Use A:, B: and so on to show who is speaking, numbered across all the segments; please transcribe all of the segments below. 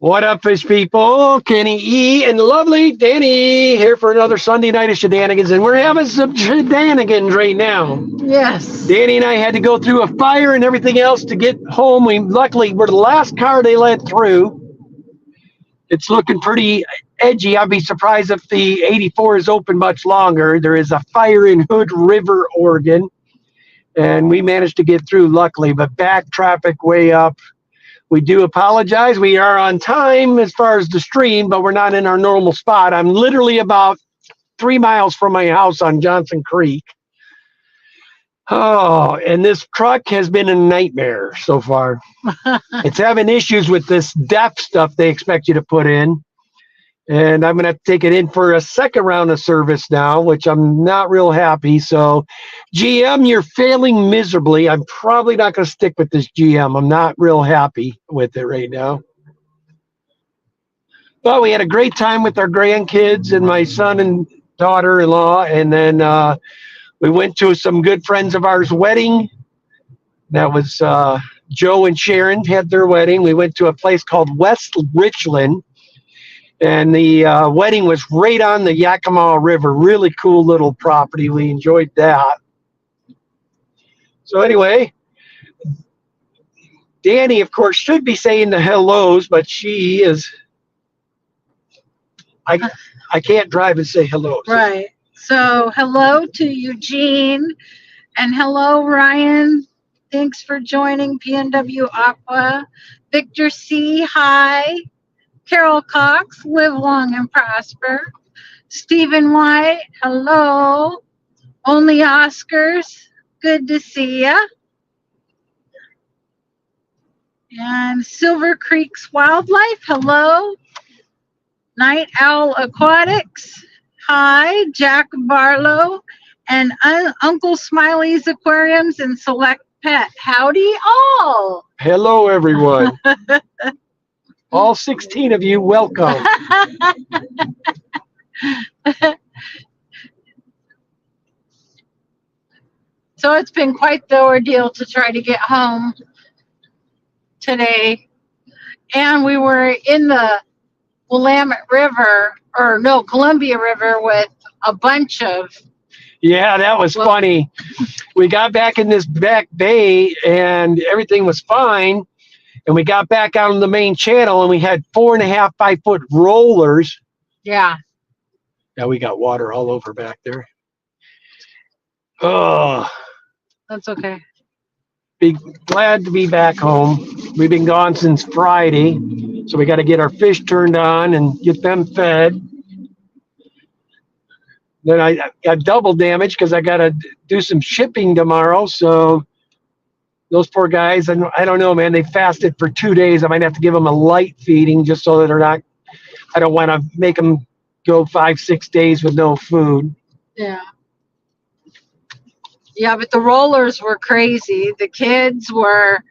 A: What up, fish people? Kenny E and the lovely Danny here for another Sunday night of shenanigans, and we're having some shenanigans right now.
B: Yes.
A: Danny and I had to go through a fire and everything else to get home. We luckily were the last car they let through. It's looking pretty edgy. I'd be surprised if the 84 is open much longer. There is a fire in Hood River, Oregon, and we managed to get through luckily, but back traffic way up. We do apologize. We are on time as far as the stream, but we're not in our normal spot. I'm literally about 3 miles from my house on Johnson Creek. Oh, and this truck has been a nightmare so far. It's having issues with this DEF stuff they expect you to put in. And I'm going to have to take it in for a second round of service now, which I'm not real happy. So, GM, you're failing miserably. I'm probably not going to stick with this GM. I'm not real happy with it right now. But we had a great time with our grandkids and my son and daughter-in-law. And then we went to some good friends of ours' wedding. That was Joe and Sharon had their wedding. We went to a place called West Richland. And the wedding was right on the Yakima River. Really cool little property. We enjoyed that. So anyway, Danny, of course, should be saying the hellos, but she is. I can't drive and say hello.
B: Right. So hello to Eugene and hello Ryan. Thanks for joining PNW Aqua. Victor C. Hi. Carol Cox, live long and prosper. Stephen White, hello. Only Oscars, good to see ya. And Silver Creek's Wildlife, hello. Night Owl Aquatics, hi. Jack Barlow, and Uncle Smiley's Aquariums and Select Pet, howdy all.
A: Hello, everyone. All 16 of you, welcome.
B: So it's been quite the ordeal to try to get home today. And we were in the Willamette River, or no, Columbia River with a bunch of.
A: Yeah, that was funny. We got back in this back bay and everything was fine. And we got back out on the main channel and we had 4.5, 5-foot rollers.
B: Yeah.
A: Yeah, we got water all over back there. Oh,
B: That's okay.
A: be glad to be back home. We've been gone since Friday, so we got to get our fish turned on and get them fed. Then I got double damage because I got to do some shipping tomorrow. So those poor guys, I don't know, man. They fasted for 2 days. I might have to give them a light feeding just so that they're not. I don't want to make them go 5-6 days with no food.
B: Yeah. Yeah, but the rollers were crazy. The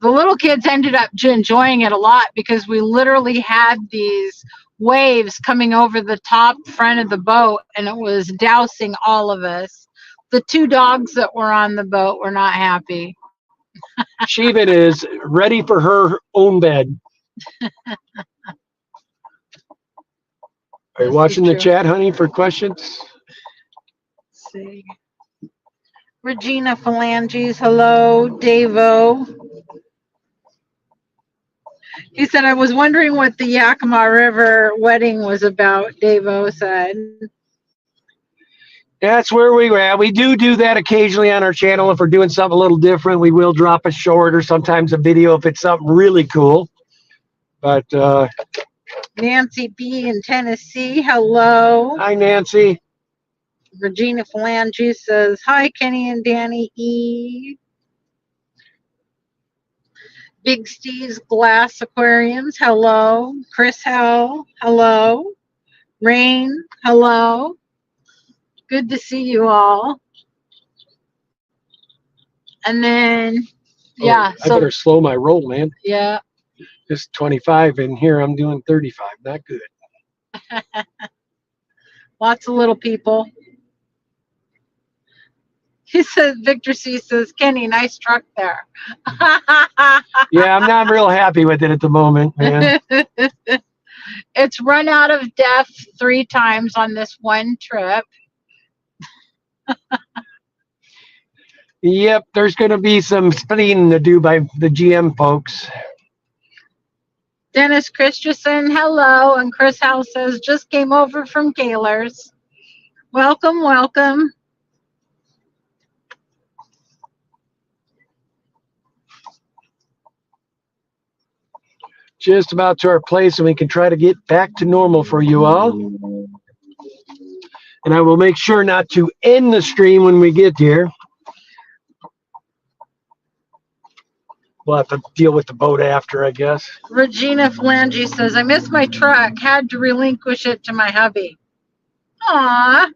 B: little kids ended up enjoying it a lot because we literally had these waves coming over the top front of the boat and it was dousing all of us. The 2 dogs that were on the boat were not happy.
A: Shivan is ready for her own bed. Are you watching the chat, honey, for questions?
B: Let's see. Regina Phalanges, hello. Davo. He said, I was wondering what the Yakima River wedding was about, Davo said.
A: That's where we were at. We do that occasionally on our channel. If we're doing something a little different, we will drop a short or sometimes a video if it's something really cool. But
B: Nancy B. in Tennessee, hello.
A: Hi, Nancy.
B: Regina Phalanges says, hi, Kenny and Danny E. Big Steve's Glass Aquariums, hello. Chris Hell, hello. Rain, hello. Good to see you all. And then, yeah.
A: I better slow my roll, man.
B: Yeah.
A: It's 25, and here I'm doing 35. Not good.
B: Lots of little people. He says, Victor C says, Kenny, nice truck there.
A: Yeah, I'm not real happy with it at the moment, man.
B: It's run out of death 3 times on this one trip.
A: Yep, there's going to be some studying to do by the GM folks.
B: Dennis Christensen, hello. And Chris House says, just came over from Kaler's. Welcome, welcome.
A: Just about to our place, and we can try to get back to normal for you all. And I will make sure not to end the stream when we get here. We'll have to deal with the boat after, I guess.
B: Regina Flange says, I missed my truck. Had to relinquish it to my hubby. Aw.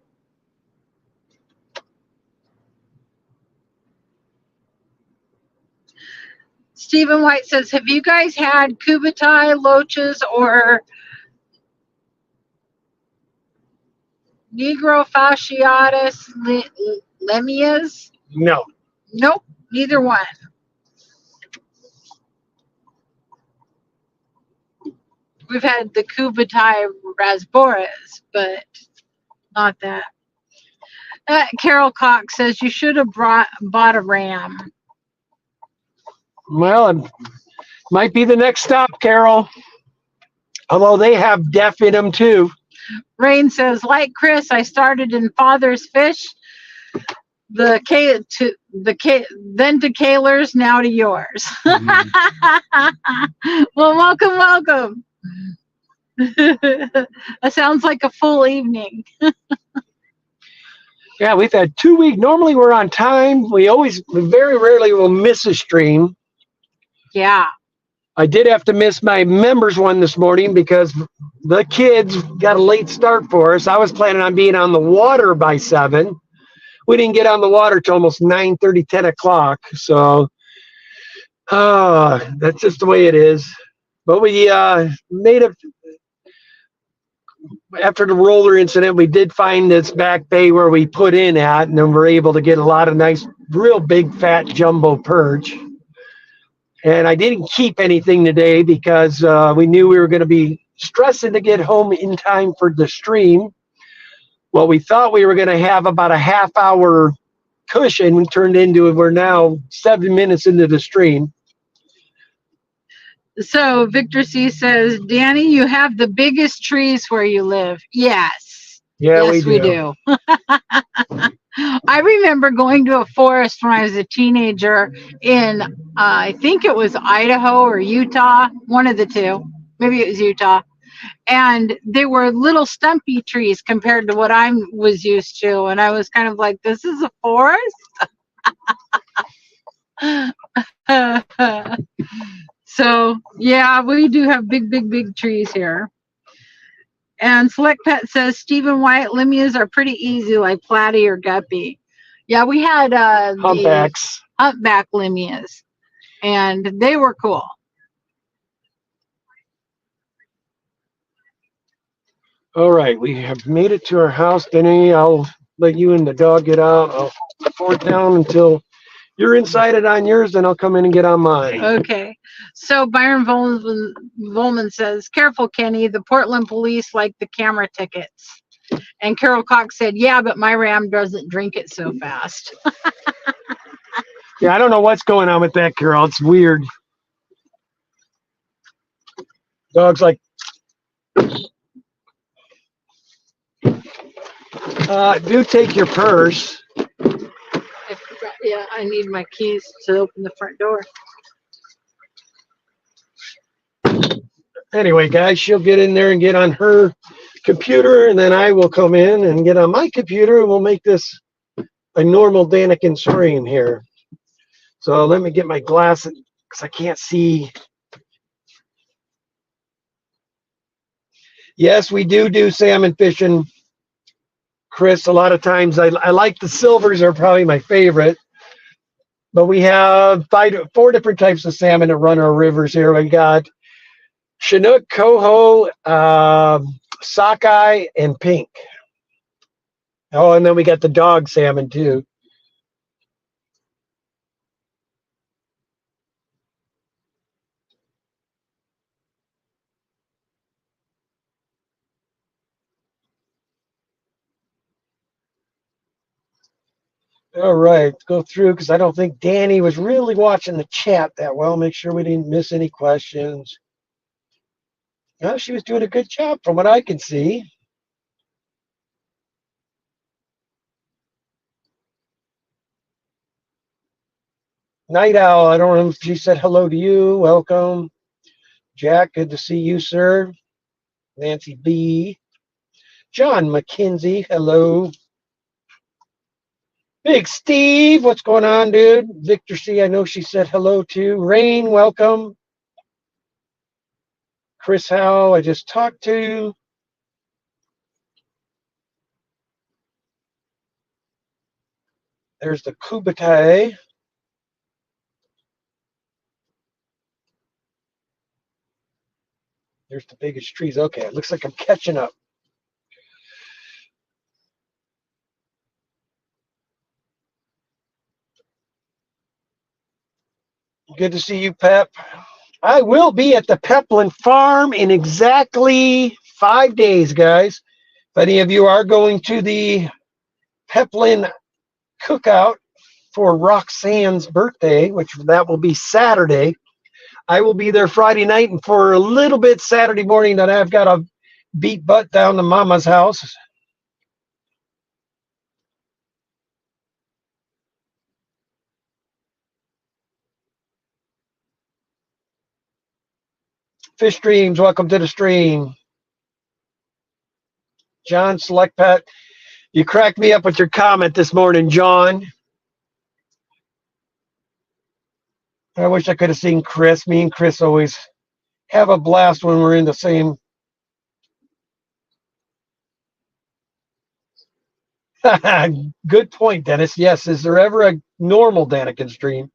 B: Stephen White says, have you guys had Kubutai, loaches, or Negro fasciatus lemmias?
A: No.
B: Nope, neither one. We've had the Kubutai rasboras, but not that. Carol Cox says, you should have bought a ram.
A: Well, it might be the next stop, Carol. Although they have deaf in them too.
B: Rain says, like Chris, I started in Father's Fish, then to Kaler's, now to yours. Well, welcome. That sounds like a full evening.
A: Yeah, we've had 2 weeks. Normally we're on time. We very rarely will miss a stream.
B: Yeah.
A: I did have to miss my members one this morning because the kids got a late start for us. I was planning on being on the water by 7. We didn't get on the water till almost 9:30, 10 o'clock. So that's just the way it is. But we made it. After the roller incident, we did find this back bay where we put in at, and then we're able to get a lot of nice, real big, fat jumbo perch. And I didn't keep anything today because we knew we were going to be stressing to get home in time for the stream. Well, we thought we were going to have about a half-hour cushion. We turned into it. We're now 7 minutes into the stream.
B: So Victor C says, Danny, you have the biggest trees where you live. Yes.
A: Yeah,
B: yes, we do. I remember going to a forest when I was a teenager in, I think it was Idaho or Utah, one of the two. Maybe it was Utah. And they were little stumpy trees compared to what I was used to. And I was kind of like, this is a forest? So, yeah, we do have big trees here. And Select Pet says, Stephen White, lemmias are pretty easy, like platy or guppy. Yeah, we had
A: Humpbacks.
B: Humpback lemmias, and they were cool.
A: All right, we have made it to our house. Denny, I'll let you and the dog get out. I'll report down until you're inside it on yours, then I'll come in and get on mine.
B: Okay. So Byron Volman says, careful, Kenny. The Portland police like the camera tickets. And Carol Cox said, yeah, but my ram doesn't drink it so fast.
A: Yeah, I don't know what's going on with that, Carol. It's weird. Dog's like, do take your purse.
B: Yeah, I need my keys to open the front door.
A: Anyway, guys, she'll get in there and get on her computer, and then I will come in and get on my computer, and we'll make this a normal Daniken stream here. So let me get my glasses because I can't see. Yes, we do salmon fishing, Chris. A lot of times I like the silvers are probably my favorite. But we have 4 different types of salmon that run our rivers here. We got Chinook, coho, sockeye, and pink. Oh, and then we got the dog salmon too. All right, go through because I don't think Danny was really watching the chat that well. Make sure we didn't miss any questions. No, she was doing a good job from what I can see. Night Owl, I don't know if she said hello to you. Welcome. Jack, good to see you, sir. Nancy B. John McKenzie, hello. Big Steve, what's going on, dude? Victor C, I know she said hello to. Rain, welcome. Chris Howe, I just talked to. There's the Kubatai. There's the biggest trees. Okay, it looks like I'm catching up. Good to see you, Pep. I will be at the Peplin Farm in exactly 5 days, guys. If any of you are going to the Peplin cookout for Roxanne's birthday, which that will be Saturday, I will be there Friday night and for a little bit Saturday morning. Then I've got to beat butt down to Mama's house. Fish Dreams, welcome to the stream. John Select Pet, you cracked me up with your comment this morning, John. I wish I could have seen Chris. Me and Chris always have a blast when we're in the same. Good point, Dennis. Yes, is there ever a normal Daniken stream?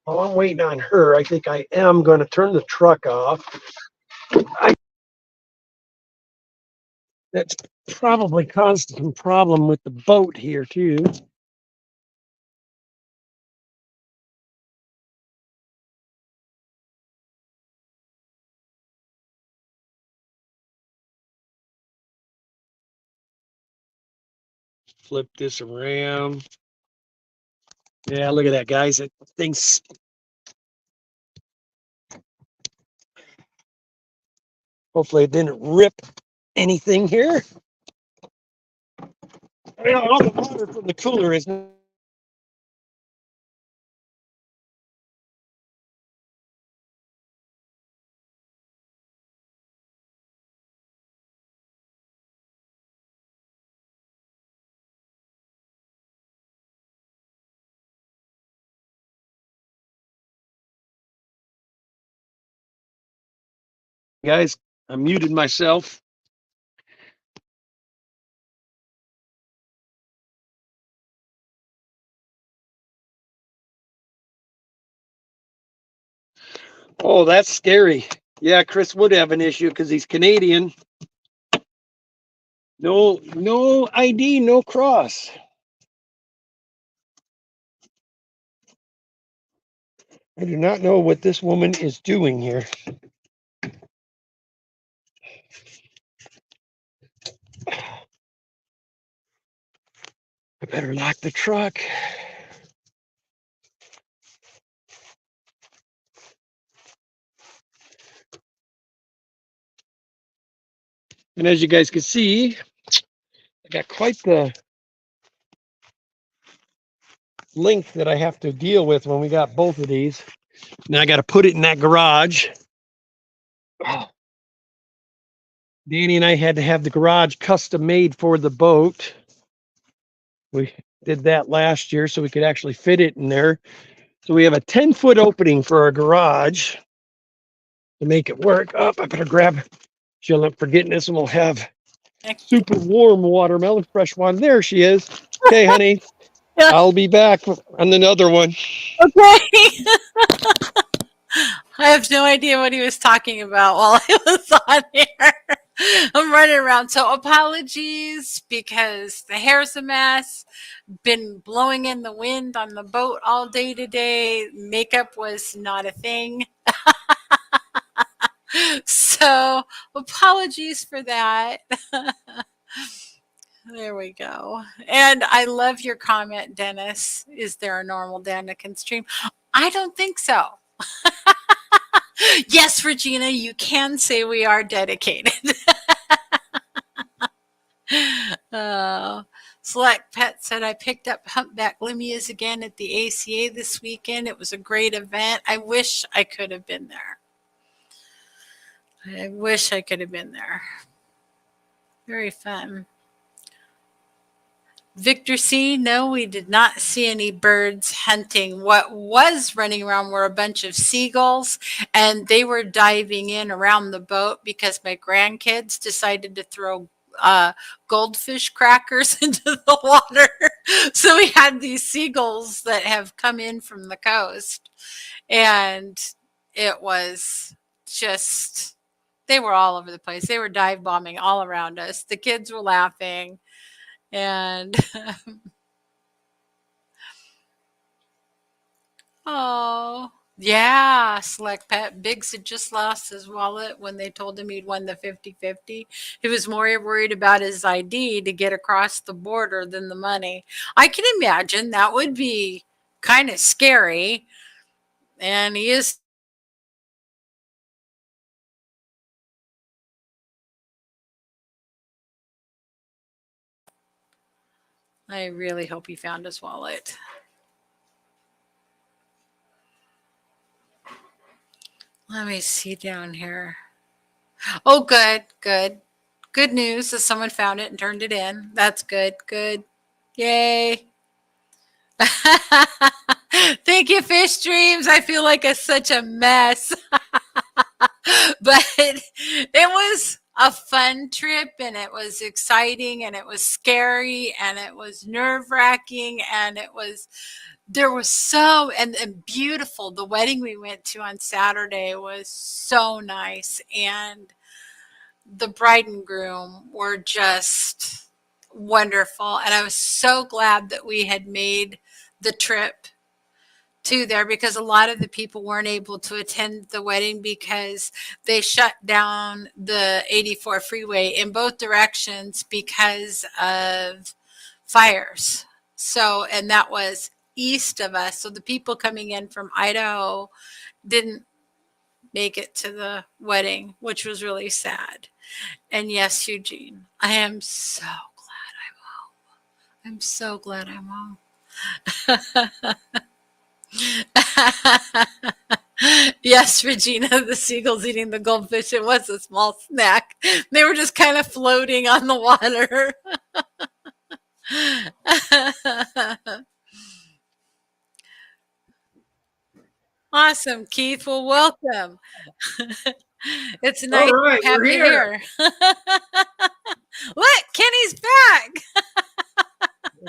A: Well, I'm waiting on her. I think I am going to turn the truck off. That's probably caused some problem with the boat here, too. Flip this around. Yeah, look at that, guys. That thing's. Hopefully, it didn't rip anything here. All the water from the cooler is. Guys, I muted myself. Oh, that's scary. Yeah, Chris would have an issue because he's Canadian. No ID, no cross. I do not know what this woman is doing here. I better lock the truck. And as you guys can see, I got quite the length that I have to deal with when we got both of these. Now I got to put it in that garage. Oh. Danny and I had to have the garage custom made for the boat. We did that last year so we could actually fit it in there. So we have a 10-foot opening for our garage to make it work. Oh, I better grab, she'll end up forgetting this, and we'll have super warm watermelon, fresh one. There she is. Okay, honey.
C: Yeah.
A: I'll be back on another one.
C: Okay. I have no idea what he was talking about while I was on here. I'm running around. So apologies because the hair's a mess. Been blowing in the wind on the boat all day today. Makeup was not a thing. So apologies for that. There we go. And I love your comment, Dennis. Is there a normal Daniken stream? I don't think so. Yes, Regina, you can say we are dedicated. Select Pet said, I picked up humpback limias again at the ACA this weekend. It was a great event. I wish I could have been there. I wish I could have been there. Very fun. Victor C, no, we did not see any birds hunting. What was running around were a bunch of seagulls, and they were diving in around the boat because my grandkids decided to throw goldfish crackers into the water. So we had these seagulls that have come in from the coast, and it was just, they were all over the place. They were dive bombing all around us. The kids were laughing. And oh, yeah, Select Pet. Biggs had just lost his wallet when they told him he'd won the 50-50. He was more worried about his ID to get across the border than the money. I can imagine that would be kind of scary. And he is. I really hope he found his wallet. Let me see down here. Oh, good, good. Good news that someone found it and turned it in. That's good, good. Yay. Thank you, Fish Dreams. I feel like it's such a mess. But it was a fun trip, and it was exciting, and it was scary, and it was nerve-wracking, and there was so and beautiful. The wedding we went to on Saturday was so nice, and the bride and groom were just wonderful, and I was so glad that we had made the trip to there, because a lot of the people weren't able to attend the wedding because they shut down the 84 freeway in both directions because of fires. So, and that was east of us. So the people coming in from Idaho didn't make it to the wedding, which was really sad. And yes, Eugene, I am so glad I'm home. I'm so glad I'm home. Yes, Regina, the seagulls eating the goldfish. It was a small snack. They were just kind of floating on the water. Awesome, Keith. Well, welcome. It's nice
D: right,
C: to have
D: we're
C: you
D: here.
C: here. Look, Kenny's back.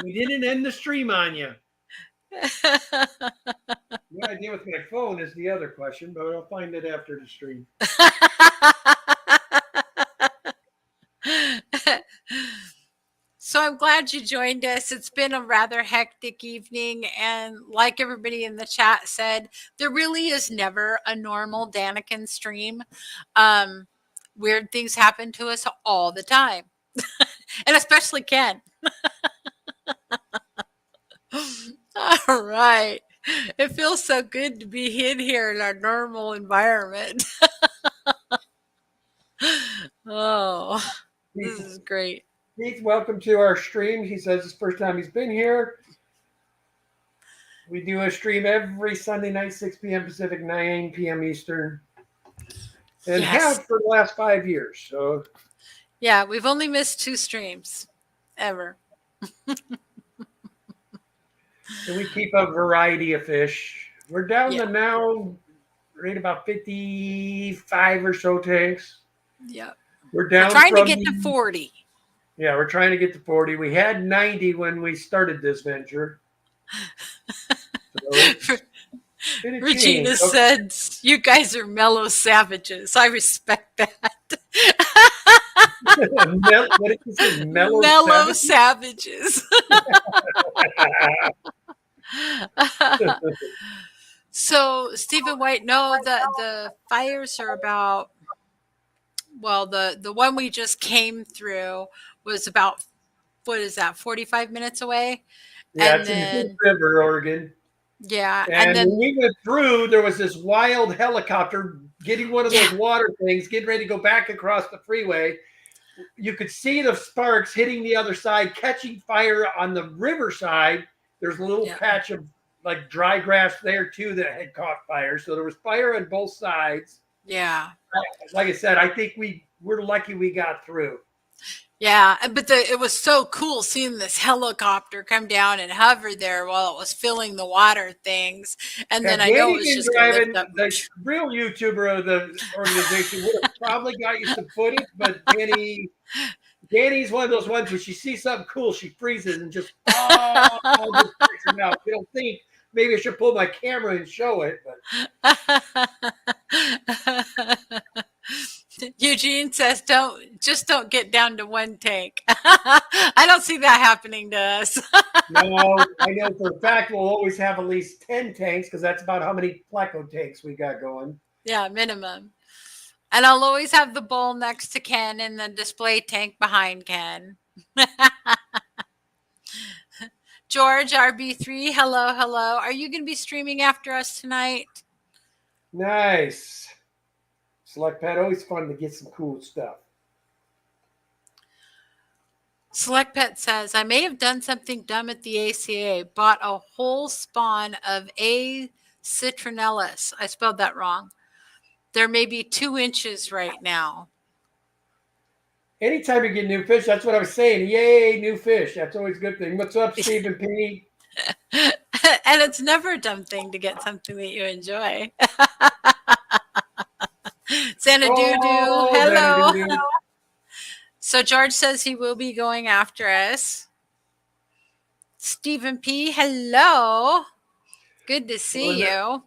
D: We didn't end the stream on you. What I did with my phone is the other question, but I'll find it after the stream.
C: So I'm glad you joined us. It's been a rather hectic evening, and like everybody in the chat said, there really is never a normal Daniken stream. Weird things happen to us all the time, and especially Ken. All right. It feels so good to be in here in our normal environment. Oh, this is great.
D: Keith, welcome to our stream. He says it's the first time he's been here. We do a stream every Sunday night, 6 p.m. Pacific, 9 p.m. Eastern. And
C: Yes.
D: have for the last 5 years. So
C: Yeah, we've only missed 2 streams ever.
D: and we keep a variety of fish. We're down
C: Yeah.
D: to now right about 55 or so tanks.
C: Yep.
D: We're down
C: Trying to
D: from
C: get to 40.
D: Yeah, we're trying to get to 40. We had 90 when we started this venture. So it's been a
C: Regina
D: change.
C: said, you guys are mellow savages. I respect that.
D: What did you say? Mellow
C: savages. So, Stephen White, no, the fires are about well, the one we just came through was about, what is that, 45 minutes away?
D: Yeah,
C: And
D: it's in Big
C: then,
D: River, Oregon.
C: yeah, and
D: And when
C: then,
D: we went through, there was this wild helicopter getting one of
C: yeah,
D: those water things, getting ready to go back across the freeway. You could see the sparks hitting the other side, catching fire on the riverside. There's a little
C: yeah,
D: patch of like dry grass there too that had caught fire. So there was fire on both sides.
C: yeah.
D: Like I said, I think we're lucky we got through.
C: Yeah, but it was so cool seeing this helicopter come down and hover there while it was filling the water things. And then
D: Had
C: I know it
D: Danny
C: was
D: been
C: just going to lift
D: driving,
C: up.
D: the real YouTuber of the organization would have probably got you some footage, but Danny's one of those ones when she sees something cool, she freezes and just just freaks it out. You don't think maybe I should pull my camera and show it, but
C: Eugene says, don't get down to one tank." I don't see that happening to us.
D: no, I know for a fact we'll always have at least 10 tanks because that's about how many Pleco tanks we got going.
C: Yeah, minimum. And I'll always have the bowl next to Ken and the display tank behind Ken. George RB3, hello, hello. Are you going to be streaming after us tonight?
D: Nice. Select Pet, always fun to get some cool stuff.
C: Select Pet says, I may have done something dumb at the ACA, bought a whole spawn of A. citronellus. I spelled that wrong. They're maybe 2 inches right now.
D: Anytime you get new fish, that's what I was saying. Yay, new fish. That's always a good thing. What's up, Stephen P?
C: And it's never a dumb thing to get something that you enjoy. Santa Doo-Doo, hello.
D: Doo-doo.
C: So George says he will be going after us. Stephen P, hello. Good to see you.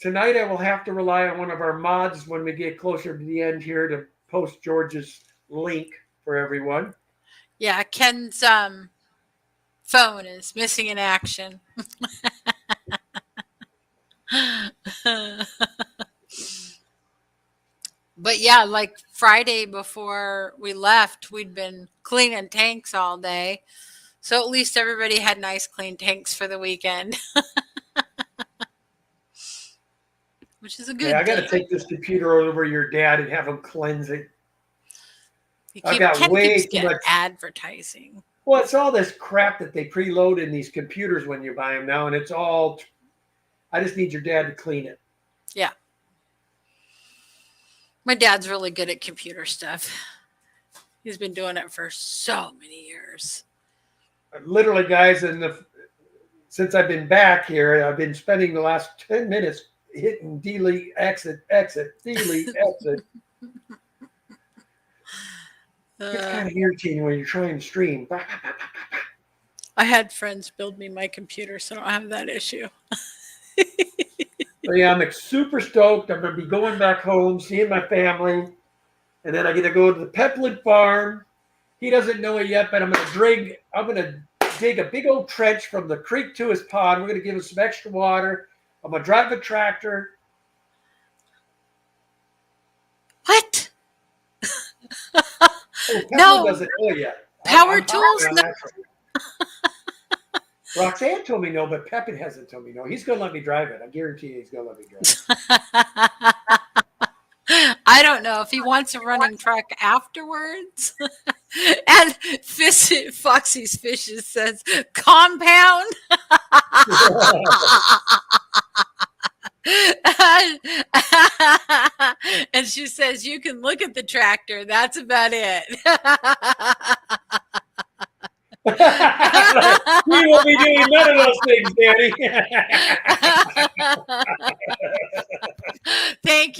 D: Tonight I will have to rely on one of our mods when we get closer to the end here to post George's link for everyone.
C: Yeah, Ken's phone is missing in action. But yeah, like Friday before we left, we'd been cleaning tanks all day. So at least everybody had nice clean tanks for the weekend. Which is a good thing.
D: I got to take this computer over to your dad and have him cleanse it.
C: Ken keeps getting advertising.
D: Well, it's all this crap that they preload in these computers when you buy them now, and it's all. I just need your dad to clean it.
C: Yeah. My dad's really good at computer stuff. He's been doing it for so many years.
D: Literally, guys, since I've been back here, I've been spending the last 10 minutes hitting delete, exit, delete, exit. It's kind of irritating when you're trying to stream.
C: I had friends build me my computer, so I don't have that issue.
D: So yeah, I'm super stoked. I'm going to be going back home, seeing my family, and then I get to go to the Pepland farm. He doesn't know it yet, but I'm going to dig a big old trench from the creek to his pond. We're going to give him some extra water. I'm going to drive a tractor.
C: What?
D: No, doesn't know yet.
C: Power tools? No.
D: Roxanne told me no, but Pepin hasn't told me no. He's going to let me drive it. I guarantee you he's going to let me drive it.
C: I don't know if he wants a running truck afterwards. And Foxy's Fishes says, compound? And she says, you can look at the tractor. That's about it.
D: We will be doing none of those things, Danny.
C: Thank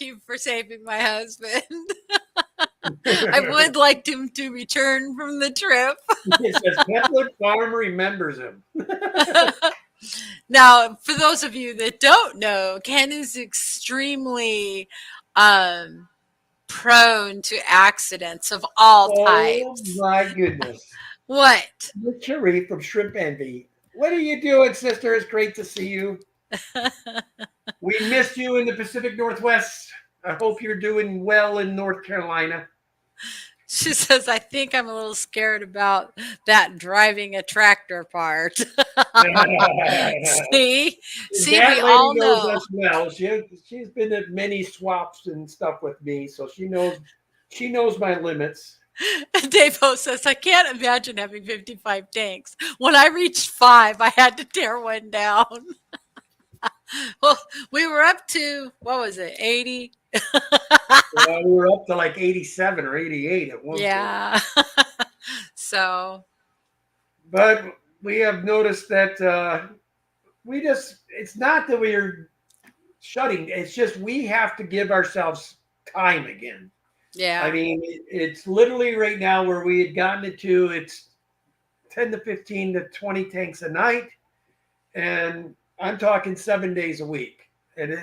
C: you for saving my husband. I would like him to return from the trip.
D: It says Pepland Farm remembers him.
C: Now, for those of you that don't know, Ken is extremely prone to accidents of all types.
D: Oh my goodness.
C: What?
D: Cherie from Shrimp Envy. What are you doing, sister? It's great to see you. We missed you in the Pacific Northwest I hope you're doing well in North Carolina.
C: She says, I think I'm a little scared about that driving a tractor part. See,
D: That
C: we
D: lady
C: all
D: knows
C: know.
D: us well. She's been at many swaps and stuff with me, so she knows my limits.
C: Davo says, I can't imagine having 55 tanks. When I reached 5, I had to tear one down. Well, we were up to, what was it, 80?
D: We were up to like 87 or 88 at one point.
C: Yeah. So,
D: But we have noticed that it's not that we're shutting, it's just we have to give ourselves time again.
C: yeah.
D: I mean, it's literally right now where we had gotten it to, it's 10 to 15 to 20 tanks a night. And I'm talking 7 days a week. And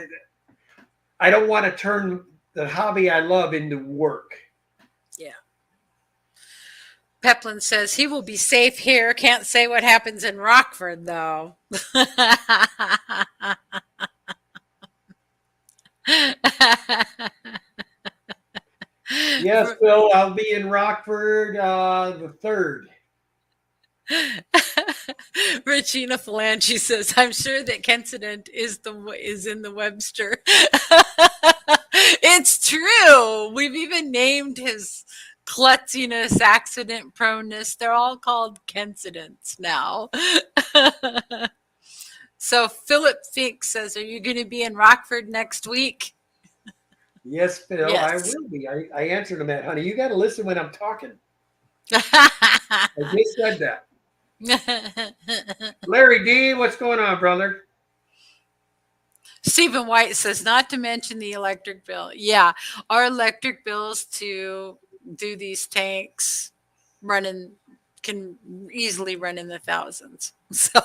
D: I don't want to turn the hobby I love into work.
C: Yeah. Peplin says he will be safe here. Can't say what happens in Rockford, though.
D: Yes, Phil, I'll be in Rockford the 3rd.
C: Regina Falange says, "I'm sure that Kensington is in the Webster." It's true. We've even named his klutziness, accident proneness. They're all called Kensingtons now. So Philip Fink says, "Are you going to be in Rockford next week?"
D: Yes, Phil,
C: Yes.
D: I will be. I answered him that, honey. You got to listen when I'm talking. I just said that. Larry D, what's going on, brother?
C: Stephen White says, not to mention the electric bill. Yeah, our electric bills to do these tanks can easily run in the thousands. So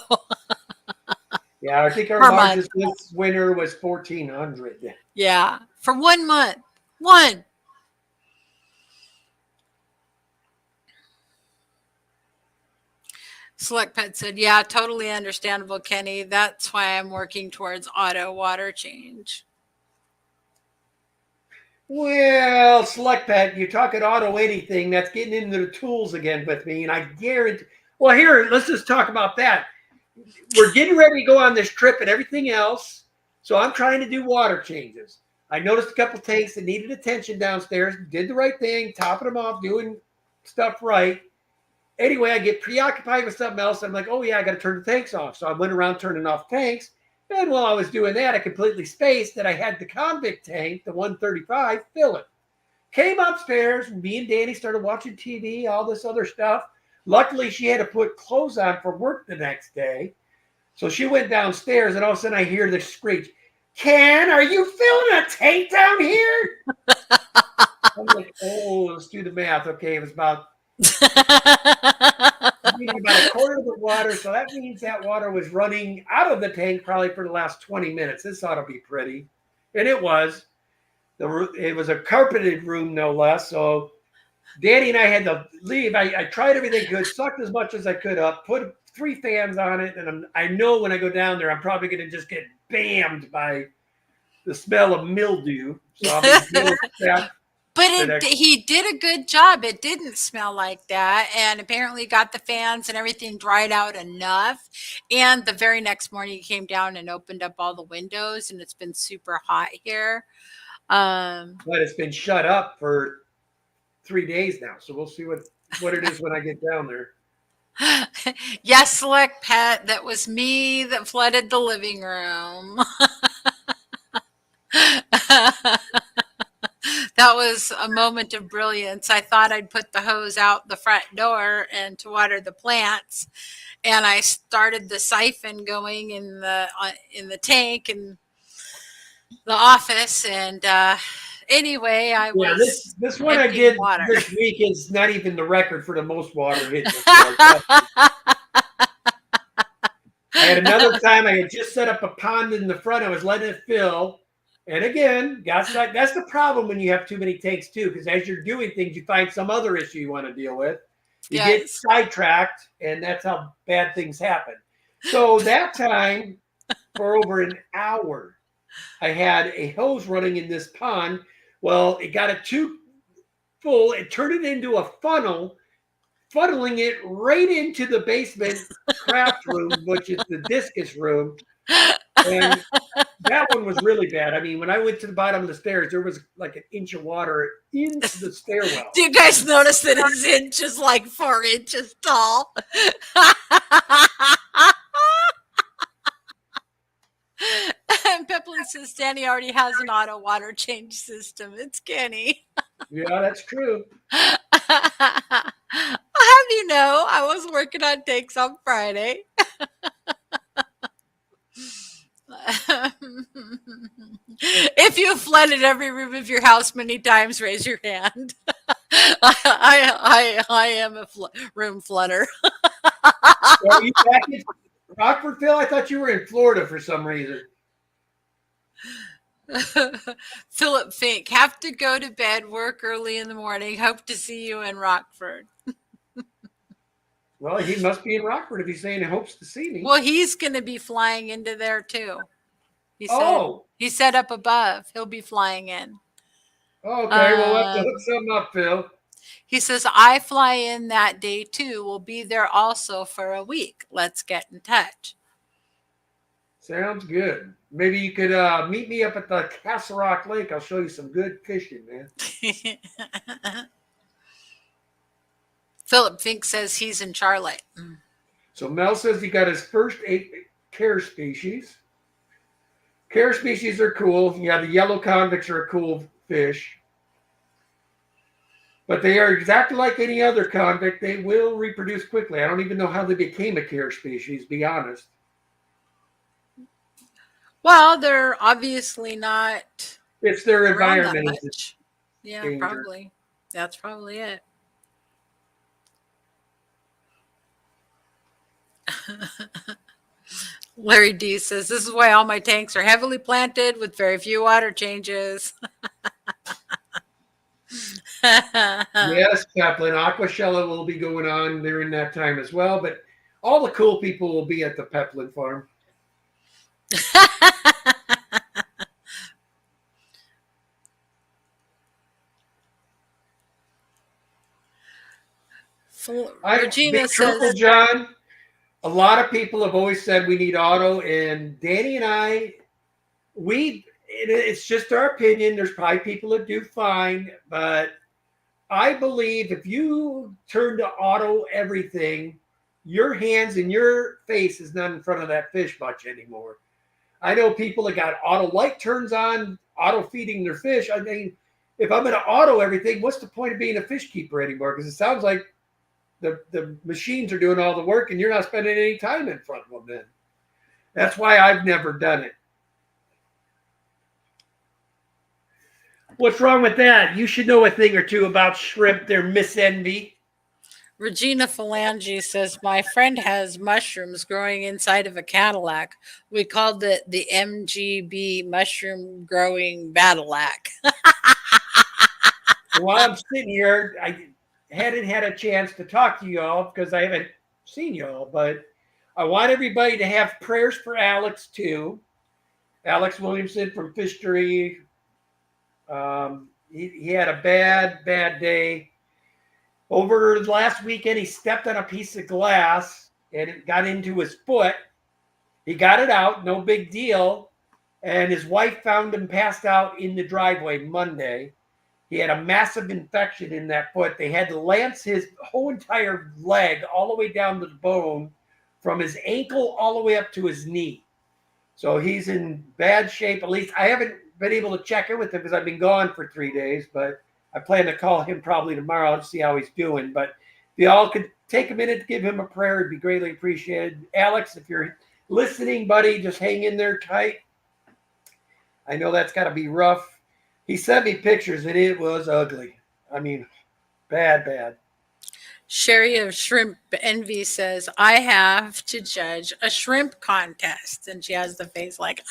D: Yeah, I think our
C: Per
D: largest this winter was 1,400.
C: yeah, for 1 month. One. Select Pet said, yeah, totally understandable, Kenny. That's why I'm working towards auto water change.
D: Well, Select Pet, you're talking auto anything, that's getting into the tools again with me, and I guarantee. Well, here, let's just talk about that. We're getting ready to go on this trip and everything else, so I'm trying to do water changes. I noticed a couple tanks that needed attention downstairs, did the right thing, topping them off, doing stuff right. Anyway, I get preoccupied with something else. I'm like, oh, yeah, I got to turn the tanks off. So I went around turning off tanks. And while I was doing that, I completely spaced that I had the convict tank, the 135, fill it. Came upstairs, and me and Danny started watching TV, all this other stuff. Luckily, she had to put clothes on for work the next day. So she went downstairs, and all of a sudden I hear this screech, Ken, are you filling a tank down here? I'm like, oh, let's do the math. Okay, it was about a quarter of the water, so that means that water was running out of the tank probably for the last 20 minutes. This ought to be pretty. And it was. It was a carpeted room, no less. So Danny and I had to leave. I tried everything good, sucked as much as I could up, put 3 fans on it, and I know when I go down there, I'm probably going to just get bammed by the smell of mildew. So I'll be dealing with that.
C: But he did a good job. It didn't smell like that. And apparently got the fans and everything dried out enough. And the very next morning he came down and opened up all the windows, and it's been super hot here.
D: But it's been shut up for 3 days now. So we'll see what it is when I get down there.
C: Yes, Select Pet, that was me that flooded the living room. That was a moment of brilliance. I thought I'd put the hose out the front door and to water the plants, and I started the siphon going in the tank in the office. And anyway, I was
D: this one I did
C: water.
D: this week is not even the record for the most water hit. I had another time I had just set up a pond in the front. I was letting it fill. And again, that's the problem when you have too many tanks too, because as you're doing things, you find some other issue you want to deal with. You get sidetracked, and that's how bad things happen. So that time, for over an hour, I had a hose running in this pond. Well, it got it too full. It turned it into a funnel, funneling it right into the basement craft room, which is the discus room. And that one was really bad. I mean, when I went to the bottom of the stairs, there was like an inch of water into the stairwell.
C: Do you guys notice that his inch is like 4 inches tall? And Peplin says Danny already has an auto water change system. It's Kenny.
D: Yeah, that's true.
C: How do you know? I was working on takes on Friday. If you've flooded every room of your house many times, raise your hand. I am a room flooder.
D: Are you back in Rockford, Phil? I thought you were in Florida for some reason.
C: Philip Fink, have to go to bed, work early in the morning. Hope to see you in Rockford.
D: Well, he must be in Rockford if he's saying he hopes to see me.
C: Well, he's going to be flying into there too. He said up above he'll be flying in.
D: Okay, well, let's hook something up, Phil.
C: He says, I fly in that day too. We'll be there also for a week. Let's get in touch.
D: Sounds good. Maybe you could meet me up at the Castle Rock Lake. I'll show you some good fishing, man.
C: Philip Fink says he's in Charlotte.
D: So Mel says he got his first 8 care species. Care species are cool. Yeah, the yellow convicts are a cool fish. But they are exactly like any other convict. They will reproduce quickly. I don't even know how they became a care species, be honest.
C: Well, they're obviously not.
D: It's their
C: around that
D: environment.
C: much. Yeah,
D: danger.
C: probably. That's probably it. Larry D says, this is why all my tanks are heavily planted with very few water changes.
D: Yes, Chaplain. Aquashella will be going on during that time as well, but all the cool people will be at the Peplin farm.
C: Regina
D: Big Truffle
C: says,
D: John, a lot of people have always said we need auto, and Danny and I, it's just our opinion. There's probably people that do fine, but I believe if you turn to auto everything, your hands and your face is not in front of that fish much anymore. I know people that got auto light turns on, auto feeding their fish. I mean, if I'm going to auto everything, what's the point of being a fish keeper anymore? Because it sounds like the machines are doing all the work and you're not spending any time in front of them then. That's why I've never done it. What's wrong with that? You should know a thing or two about shrimp. They're Miss Envy.
C: Regina Phalange says, my friend has mushrooms growing inside of a Cadillac. We called it the MGB mushroom growing Badillac.
D: While I'm sitting here, I hadn't had a chance to talk to y'all because I haven't seen y'all, but I want everybody to have prayers for Alex too. Alex Williamson from Fishery. He had a bad day. Over the last weekend, he stepped on a piece of glass and it got into his foot. He got it out, no big deal. And his wife found him passed out in the driveway Monday. He had a massive infection in that foot. They had to lance his whole entire leg all the way down to the bone from his ankle all the way up to his knee. So he's in bad shape. At least I haven't been able to check in with him because I've been gone for 3 days, but I plan to call him probably tomorrow to see how he's doing. But if y'all could take a minute to give him a prayer, it'd be greatly appreciated. Alex, if you're listening, buddy, just hang in there tight. I know that's got to be rough. He sent me pictures and it was ugly. I mean, bad.
C: Sherry of Shrimp Envy says, I have to judge a shrimp contest. And she has the face like,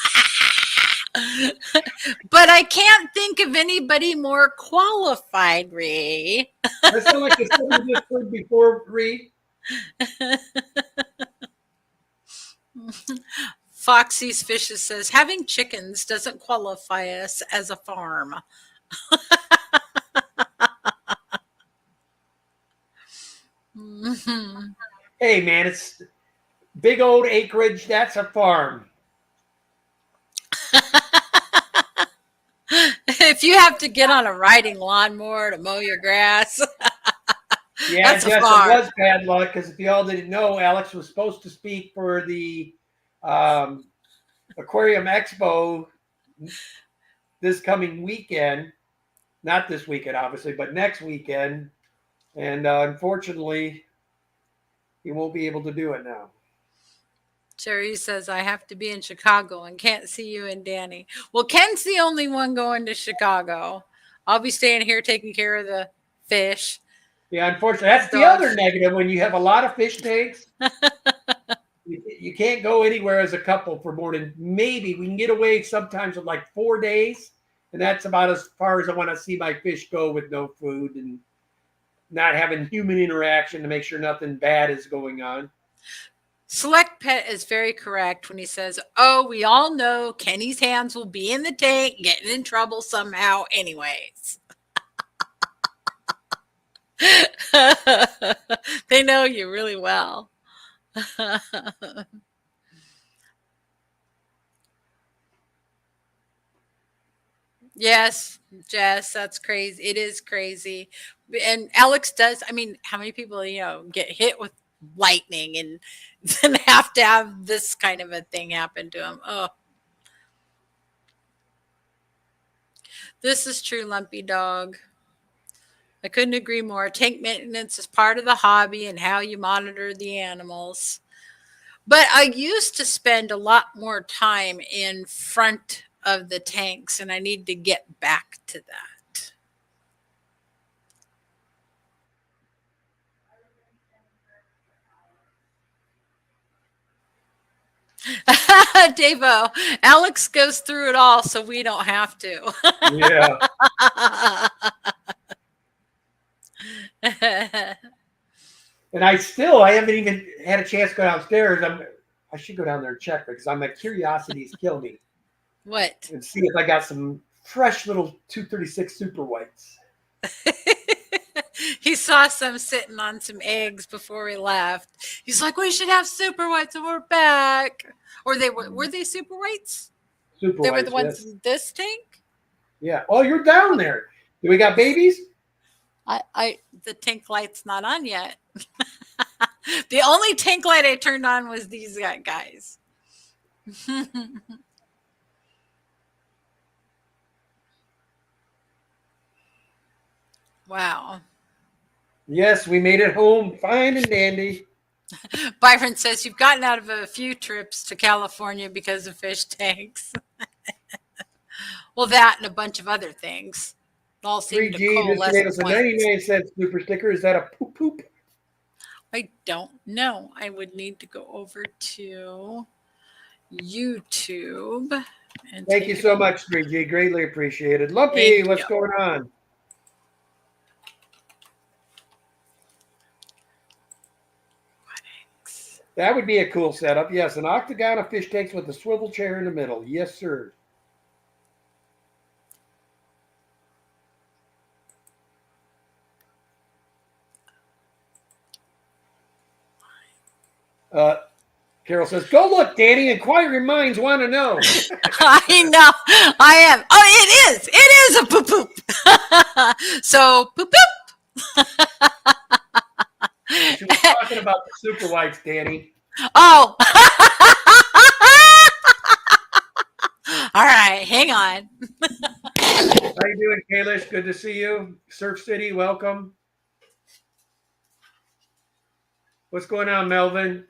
C: but I can't think of anybody more qualified, Ree.
D: I sound like the someone just heard before, Ree.
C: Foxy's Fishes says having chickens doesn't qualify us as a farm. Mhm.
D: Hey, man, it's big old acreage. That's a farm.
C: If you have to get on a riding lawnmower to mow your grass,
D: Yeah,
C: that's a
D: Jess, it
C: farm.
D: was bad luck because if y'all didn't know, Alex was supposed to speak for the um, Aquarium Expo this coming weekend. Not this weekend, obviously, but next weekend. And unfortunately, he won't be able to do it now.
C: Jerry says, I have to be in Chicago and can't see you and Danny. Well, Ken's the only one going to Chicago. I'll be staying here taking care of the fish.
D: Yeah, unfortunately, that's the
C: Dogs.
D: other negative when you have a lot of fish tanks. You can't go anywhere as a couple for more than maybe we can get away sometimes with like 4 days, and that's about as far as I want to see my fish go with no food and not having human interaction to make sure nothing bad is going on.
C: Select Pet is very correct when he says, oh, we all know Kenny's hands will be in the tank, getting in trouble somehow, anyways. They know you really well. Yes, Jess, that's crazy. It is crazy. And Alex does, I mean, how many people, get hit with lightning and then have to have this kind of a thing happen to them? Oh, this is true, Lumpy Dog. I couldn't agree more. Tank maintenance is part of the hobby and how you monitor the animals. But I used to spend a lot more time in front of the tanks, and I need to get back to that. Davo, Alex goes through it all, so we don't have to.
D: Yeah. And I haven't even had a chance to go downstairs. I should go down there and check because I'm like curiosity's kill me
C: What?
D: and see if I got some fresh little 236 super whites.
C: He saw some sitting on some eggs before we left. He's like, we should have super whites and we're back. Or were they super whites?
D: Super
C: They
D: whites.
C: were the ones
D: Yes.
C: in this tank?
D: Yeah. Oh, you're down there. Do we got babies?
C: The tank light's not on yet. The only tank light I turned on was these guys. Wow.
D: Yes, we made it home fine and dandy.
C: Byron says you've gotten out of a few trips to California because of fish tanks. Well, that and a bunch of other things all seem to
D: 3G just
C: coalesce
D: gave
C: at
D: us a
C: once.
D: 99-cent super sticker. Is that a poop poop?
C: I don't know. I would need to go over to YouTube. And
D: Thank you
C: take
D: so
C: a-
D: much, 3G. Greatly appreciated. Lumpy,
C: Thank
D: what's
C: you.
D: going on? That would be a cool setup. Yes, an octagon of fish tanks with a swivel chair in the middle. Yes, sir. Carol says, go look, Danny. Inquiring minds want to know.
C: I know. I am. Oh, it is. It is a poop poop. So poop poop.
D: She was talking about the super whites, Danny.
C: Oh. All right. Hang on.
D: How you doing, Kalish? Good to see you. Surf City, welcome. What's going on, Melvin?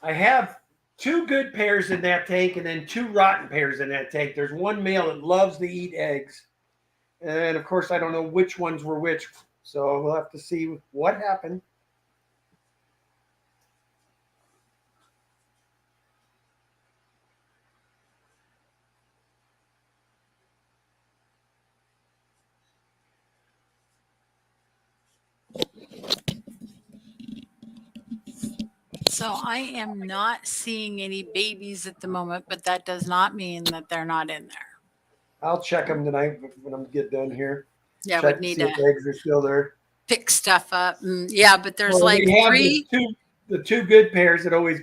D: I have 2 good pairs in that tank and then 2 rotten pairs in that tank. There's one male that loves to eat eggs, And of course, I don't know which ones were which. So we'll have to see what happened.
C: So I am not seeing any babies at the moment, but that does not mean that they're not in there.
D: I'll check them tonight when I'm get done here.
C: Yeah,
D: Check
C: would
D: to
C: need
D: see if
C: to
D: the eggs are still there.
C: pick stuff up. Yeah, but there's
D: Well,
C: like
D: we have
C: three.
D: the two good pairs that always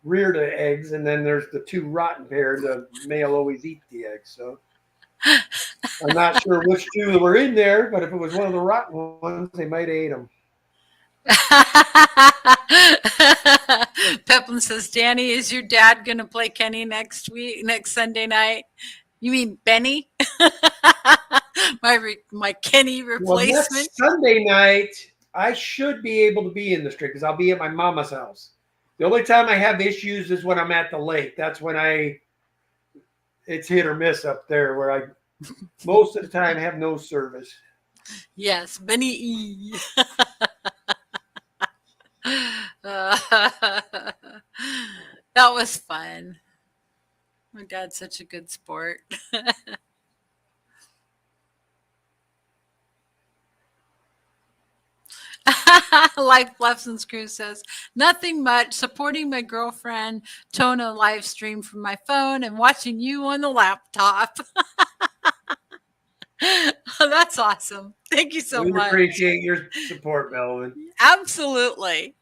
D: rear the eggs, and then there's the two rotten pairs. The male always eats the eggs. So I'm not sure which two were in there, but if it was one of the rotten ones, they might have ate them.
C: Peplin says, Danny, is your dad going to play Kenny next Sunday night? You mean Benny? my Kenny
D: Well,
C: replacement?
D: next Sunday night, I should be able to be in the street because I'll be at my mama's house. The only time I have issues is when I'm at the lake. That's when it's hit or miss up there where I most of the time have no service.
C: Yes, Benny E. That was fun. My dad's such a good sport. Life Lessons Crew says, nothing much. Supporting my girlfriend Tona live stream from my phone and watching you on the laptop. That's awesome. Thank you so
D: We
C: much.
D: appreciate your support, Melvin.
C: Absolutely.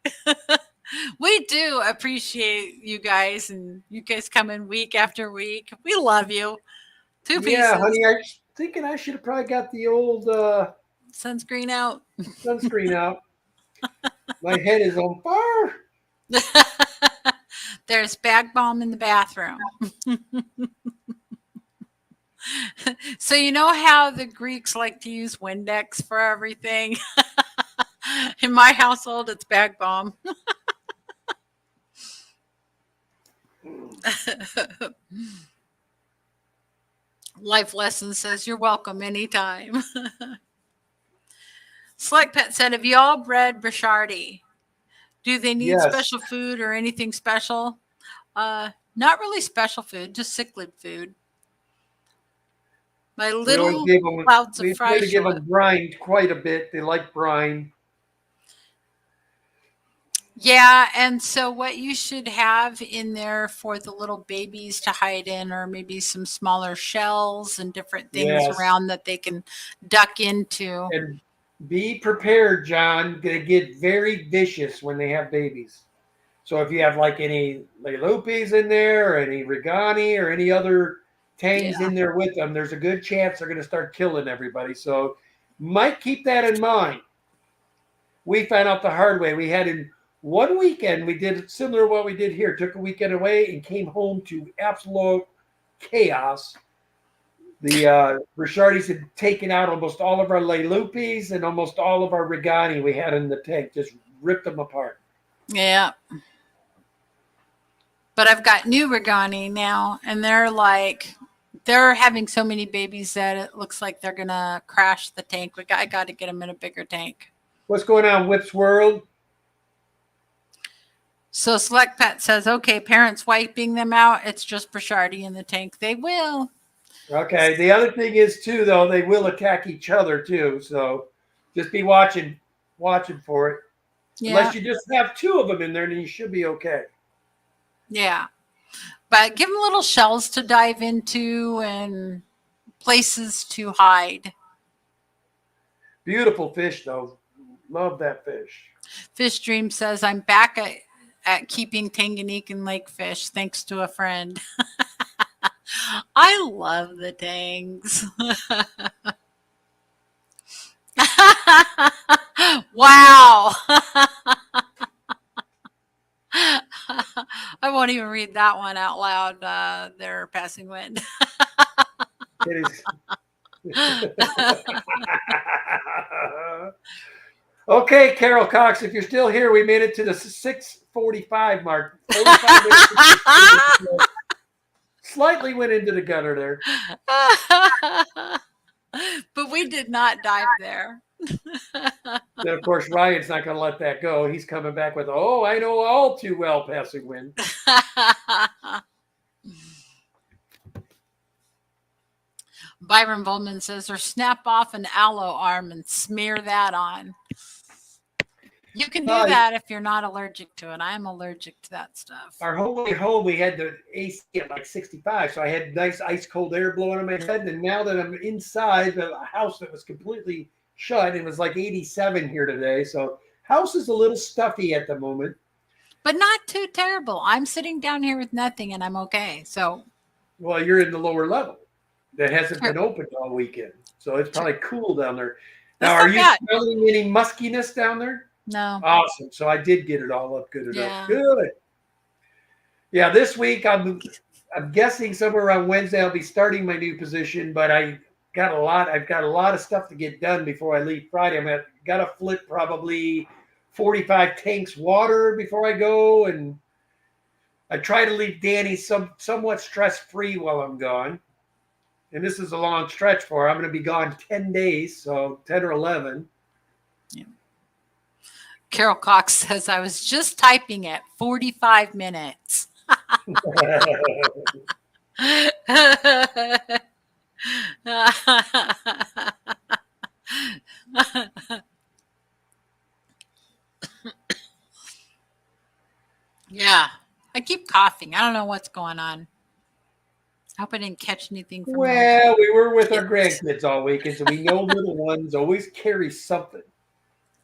C: We do appreciate you guys, and you guys come in week after week. We love you. Two pieces.
D: Yeah, honey, I'm thinking I should have probably got the old
C: Sunscreen out.
D: sunscreen out. My head is on fire.
C: There's bag balm in the bathroom. So you know how the Greeks like to use Windex for everything? In my household, it's bag balm. Life Lesson says, you're welcome anytime. Select Pet said, have you all bred Brichardi? Do they need
D: Yes.
C: special food or anything special? Not really special food, just cichlid food. My little clouds
D: we
C: of
D: try
C: fry
D: to give
C: short.
D: them brine quite a bit. They like brine.
C: Yeah, and so what you should have in there for the little babies to hide in are maybe some smaller shells and different things
D: Yes.
C: around that they can duck into.
D: And be prepared, John. They get very vicious when they have babies. So if you have like any Leilupis in there or any Regani or any other tangs in there with them, there's a good chance they're going to start killing everybody. So might keep that in mind. We found out the hard way. We had in one weekend, we did similar to what we did here. Took a weekend away and came home to absolute chaos. The Brichardi's had taken out almost all of our Leilupis and almost all of our Regani we had in the tank. Just ripped them apart.
C: Yeah. But I've got new Regani now, and they're having so many babies that it looks like they're going to crash the tank. I got to get them in a bigger tank.
D: What's going on, Whip's World?
C: So Select Pet says, okay, parents wiping them out. It's just Brichardi in the tank. They will.
D: Okay. The other thing is, too, though, they will attack each other, too. So just be watching for it.
C: Yeah.
D: Unless you just have two of them in there, then you should be okay.
C: Yeah. But give them little shells to dive into and places to hide.
D: Beautiful fish, though. Love that fish.
C: Fish Dream says, I'm back at keeping Tanganyikan lake fish thanks to a friend. I love the tangs. Wow. I won't even read that one out loud. They're passing wind.
D: It is. Okay, Carol Cox, if you're still here, we made it to the 6:45 mark. 45 minutes. Slightly went into the gutter there.
C: We did not dive there.
D: Then, of course, Ryan's not going to let that go. He's coming back with, oh, I know all too well passing wind.
C: Byron Volman says, or snap off an aloe arm and smear that on. You can do that if you're not allergic to it. I'm allergic to that stuff.
D: Our whole way home, we had the AC at like 65, so I had nice ice cold air blowing on my head. And now that I'm inside the house that was completely shut, it was like 87 here today. So house is a little stuffy at the moment.
C: But not too terrible. I'm sitting down here with nothing and I'm okay. So,
D: well, you're in the lower level that hasn't been opened all weekend. So it's probably cool down there. Now, are you smelling any muskiness down there?
C: No.
D: Awesome. So I did get it all up good enough.
C: Yeah.
D: Good. Yeah, this week I'm guessing somewhere around Wednesday I'll be starting my new position, but I've got a lot of stuff to get done before I leave Friday. Got to flip probably 45 tanks water before I go, and I try to leave Danny somewhat stress-free while I'm gone. And this is a long stretch for her. I'm going to be gone 10 days, so 10 or 11.
C: Yeah. Carol Cox says, I was just typing it, 45 minutes. Yeah, I keep coughing. I don't know what's going on. I hope I didn't catch anything from
D: Well, we were with our grandkids all weekend, so we know little ones always carry something.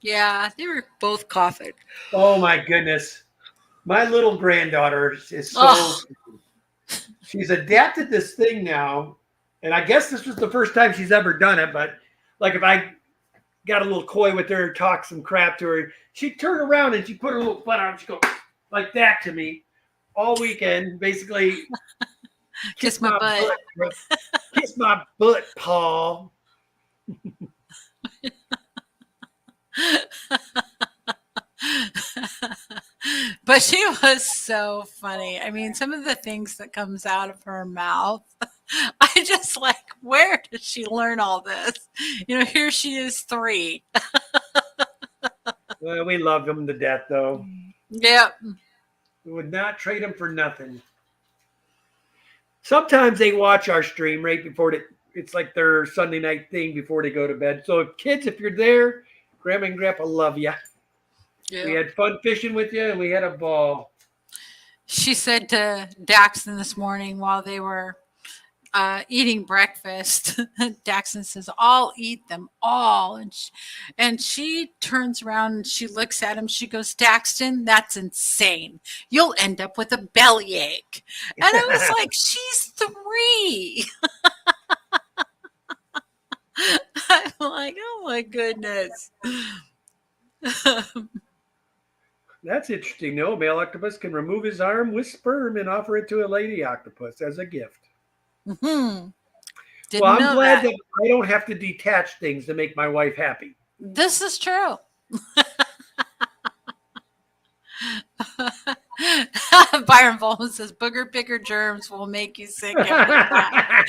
C: Yeah, they were both coughing.
D: Oh my goodness. My little granddaughter is so she's adapted this thing now. And I guess this was the first time she's ever done it, but like if I got a little coy with her, talk some crap to her, she'd turn around and she'd put her little butt out and she'd go like that to me all weekend, basically.
C: Kiss my butt.
D: Kiss my butt, Paul.
C: But she was so funny. I mean, some of the things that comes out of her mouth, I just like, where did she learn all this? You know, here she is 3.
D: Well, we love them to death, though.
C: Yep.
D: We would not trade them for nothing. Sometimes they watch our stream right before it's like their Sunday night thing before they go to bed. So kids, if you're there, Grandma and Grandpa love you. Yeah. We had fun fishing with you and we had a ball.
C: She said to Daxton this morning while they were eating breakfast, Daxton says, I'll eat them all. And she turns around and she looks at him. She goes, Daxton, that's insane. You'll end up with a bellyache. And I was like, she's 3. I'm like, oh my goodness.
D: That's interesting. No, male octopus can remove his arm with sperm and offer it to a lady octopus as a gift.
C: Mm-hmm.
D: Well, I'm glad that I don't have to detach things to make my wife happy.
C: This is true. Byron Volman says, booger picker germs will make you sick every time.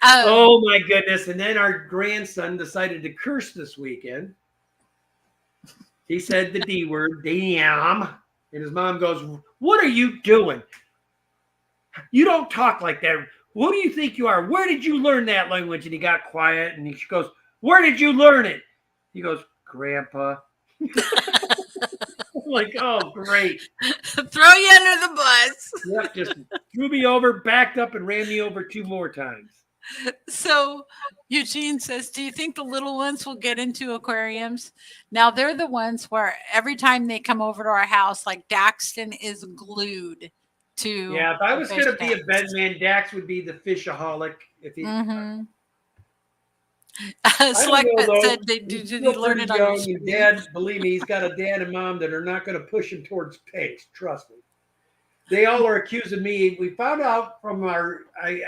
D: Oh my goodness. And then our grandson decided to curse this weekend. He said the D word, damn. And his mom goes, what are you doing? You don't talk like that. Who do you think you are? Where did you learn that language? And he got quiet and she goes, where did you learn it? He goes, Grandpa. I'm like, oh, great.
C: Throw you under the bus.
D: Yep, just threw me over, backed up, and ran me over 2 more times.
C: So Eugene says, do you think the little ones will get into aquariums? Now, they're the ones where every time they come over to our house, like Daxton is glued to.
D: Yeah, if I was going to be a bedman, Dax would be the fishaholic. If he,
C: Select said, did he learn it on
D: young, Dad, believe me, he's got a dad and mom that are not going to push him towards tanks. Trust me. They all are accusing me. We found out from I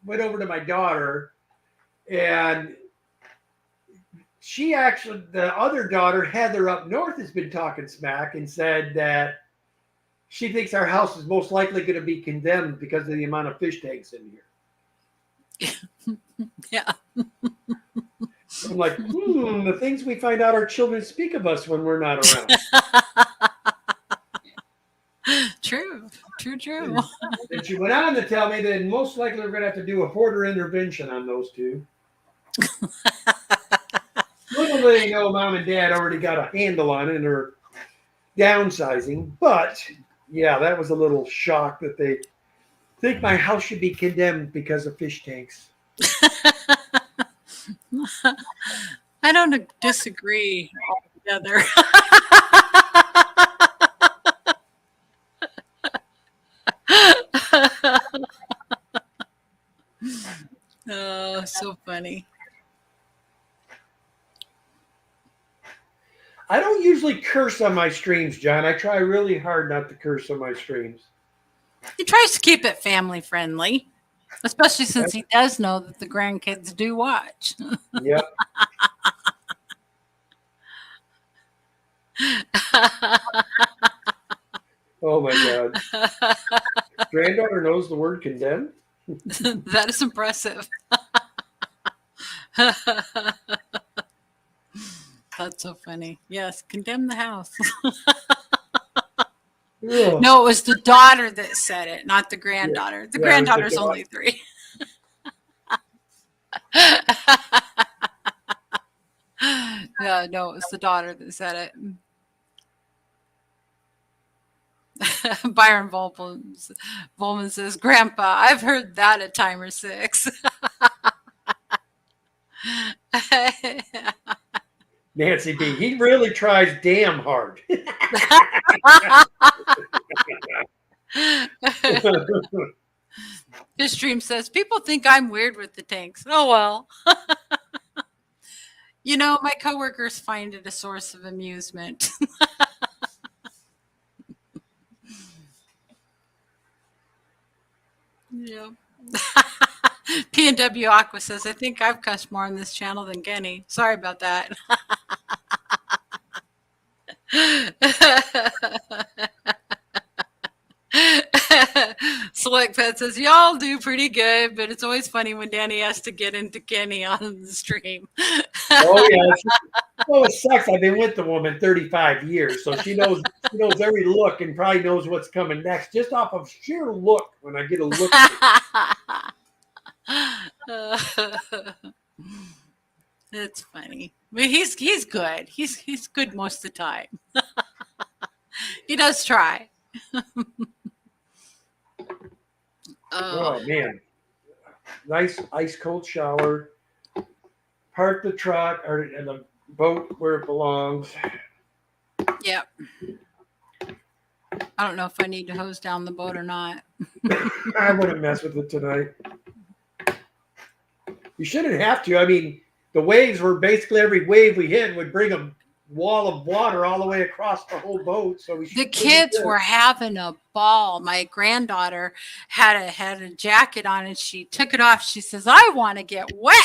D: went over to my daughter, and she actually, the other daughter, Heather up north, has been talking smack and said that she thinks our house is most likely going to be condemned because of the amount of fish tanks in here.
C: Yeah.
D: I'm like, the things we find out our children speak of us when we're not around.
C: True.
D: And she went on to tell me that most likely we're going to have to do a hoarder intervention on those two. Little do they know, mom and dad already got a handle on it and are downsizing. But yeah, that was a little shock that they think my house should be condemned because of fish tanks.
C: I don't disagree altogether. Oh, so funny.
D: I don't usually curse on my streams, John. I try really hard not to curse on my streams.
C: He tries to keep it family friendly, especially since he does know that the grandkids do watch.
D: Yep. Oh my God. Granddaughter knows the word condemn?
C: That is impressive. That's so funny. Yes, condemn the house.
D: Ugh.
C: No, it was the daughter that said it, not the granddaughter. The
D: Yeah,
C: granddaughter's
D: it was the
C: only 3. Yeah, no, it was the daughter that said it. Byron Volman says, Grandpa, I've heard that a time or 6.
D: Nancy B. He really tries damn hard.
C: His stream says, people think I'm weird with the tanks. Oh, well. You know, my coworkers find it a source of amusement. Yeah. P&W Aqua says, I think I've cussed more on this channel than Kenny. Sorry about that. Select Pet says, y'all do pretty good, but it's always funny when Danny has to get into Kenny on the stream.
D: Oh, yeah. Oh, it sucks. I've been with the woman 35 years, so she knows every look and probably knows what's coming next just off of sheer look when I get a look.
C: It's funny. I mean, he's good. He's good most of the time. He does try.
D: Oh man, nice ice cold shower. Park the truck or in the boat where it belongs.
C: Yep. I don't know if I need to hose down the boat or not.
D: I wouldn't mess with it tonight. You shouldn't have to. I mean, the waves were basically every wave we hit would bring a wall of water all the way across the whole boat. So
C: the kids were having a ball. My granddaughter had a jacket on and she took it off. She says, I want to get wet.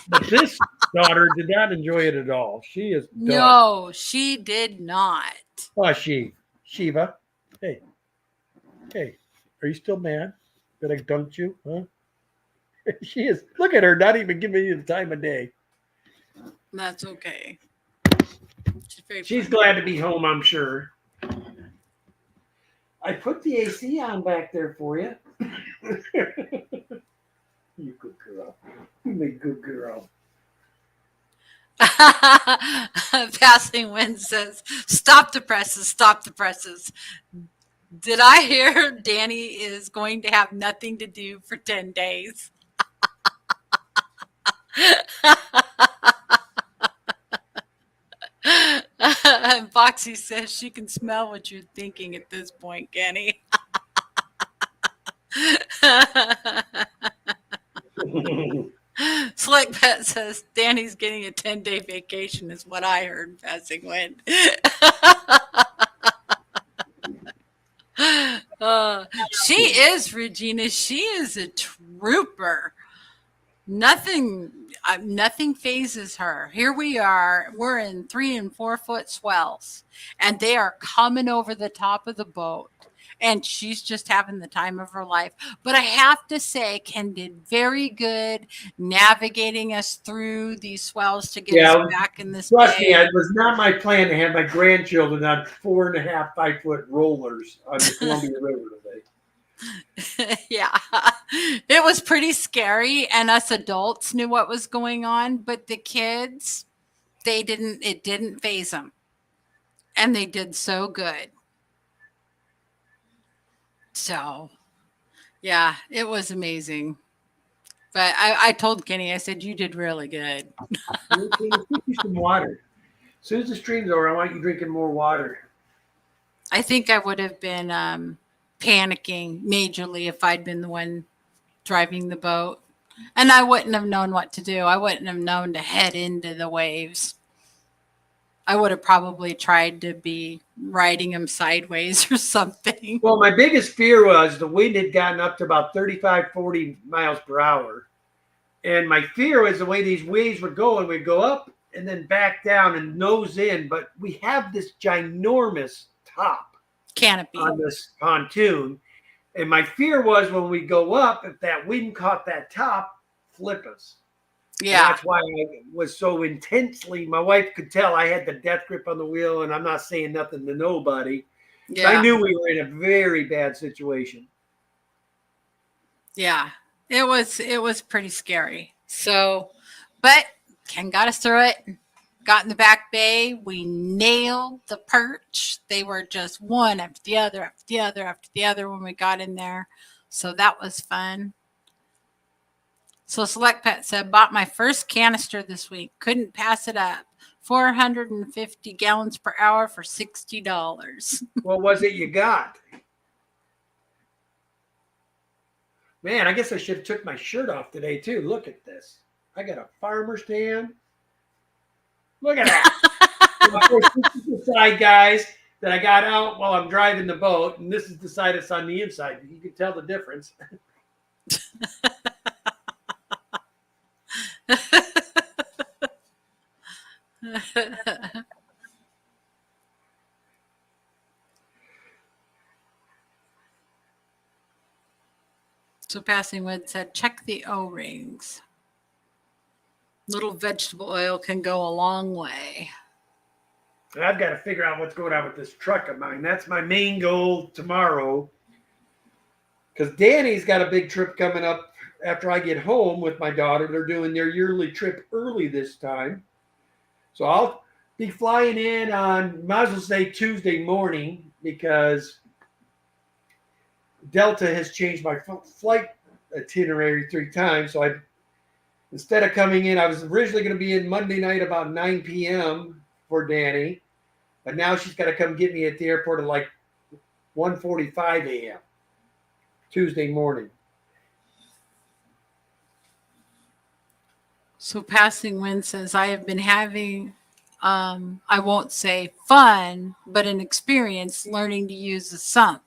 D: But this daughter did not enjoy it at all. She is done.
C: No, she did not.
D: Oh, Shiva. Hey, are you still mad that I dunked you? Huh? She is. Look at her, not even giving you the time of day.
C: That's okay.
D: She's glad to be home, I'm sure. I put the AC on back there for you. You good girl. You a good girl.
C: Passing Wind says, stop the presses, stop the presses. Did I hear Danny is going to have nothing to do for 10 days? And Foxy says she can smell what you're thinking at this point, Kenny. Slick Pet says Danny's getting a 10-day vacation is what I heard passing wind. She is, Regina. She is a trooper. Nothing phases her. Here we are. We're in 3 and 4 foot swells, and they are coming over the top of the boat. and she's just having the time of her life. But I have to say, Ken did very good navigating us through these swells to get
D: Yeah,
C: us back in this
D: trust me,
C: bay.
D: it was not my plan to have my grandchildren on 4.5, 5-foot rollers on the Columbia River today.
C: Yeah, it was pretty scary, and us adults knew what was going on, but the kids, it didn't phase them, and they did so good. So, yeah, it was amazing. But I told Kenny, I said, you did really good.
D: Let's get you some water. As soon as the stream's over, I want you drinking more water.
C: I think I would have been panicking majorly if I'd been the one driving the boat. And I wouldn't have known what to do. I wouldn't have known to head into the waves. I would have probably tried to be riding them sideways or something.
D: Well, my biggest fear was the wind had gotten up to about 35, 40 miles per hour. And my fear was the way these waves were going, we'd go up and then back down and nose in. But we have this ginormous top
C: Canopy.
D: on this pontoon. And my fear was when we go up, if that wind caught that top, flip us.
C: Yeah.
D: And that's why I was so intensely, my wife could tell I had the death grip on the wheel, and I'm not saying nothing to nobody.
C: Yeah.
D: I knew we were in a very bad situation.
C: Yeah. It was pretty scary. So, but Ken got us through it. Got in the back bay. We nailed the perch. They were just one after the other, after the other, after the other when we got in there. So that was fun. So Select Pet said, bought my first canister this week. Couldn't pass it up. 450 gallons per hour for $60.
D: What was it you got? Man, I guess I should have took my shirt off today too. Look at this. I got a farmer stand. Look at that. And of course, this is the side, guys, that I got out while I'm driving the boat. And this is the side that's on the inside. You can tell the difference.
C: So Passing Wind said, check the O-rings. Little vegetable oil can go a long way.
D: I've got to figure out what's going on with this truck of mine. That's my main goal tomorrow. Because Danny's got a big trip coming up after I get home with my daughter. They're doing their yearly trip early this time. So I'll be flying in on, might as well say Tuesday morning, because Delta has changed my flight itinerary 3 times. So instead of coming in, I was originally going to be in Monday night about 9 p.m. for Danny. But now she's got to come get me at the airport at like 1:45 a.m. Tuesday morning.
C: So Passing Wind says, I have been having, I won't say fun, but an experience learning to use the sump.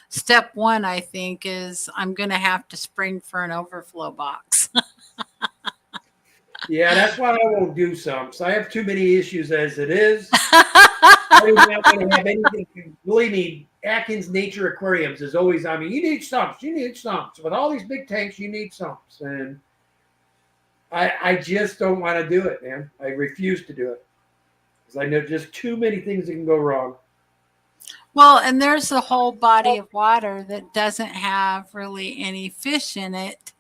C: Step 1, I think, is I'm going to have to spring for an overflow box.
D: Yeah, that's why I won't do sumps. I have too many issues as it is. I do not want to have anything. Believe me, Atkins Nature Aquariums is always, I mean, you need sumps. You need sumps. With all these big tanks, you need sumps. And I just don't want to do it, man. I refuse to do it. Because I know just too many things that can go wrong.
C: Well, and there's a whole body of water that doesn't have really any fish in it.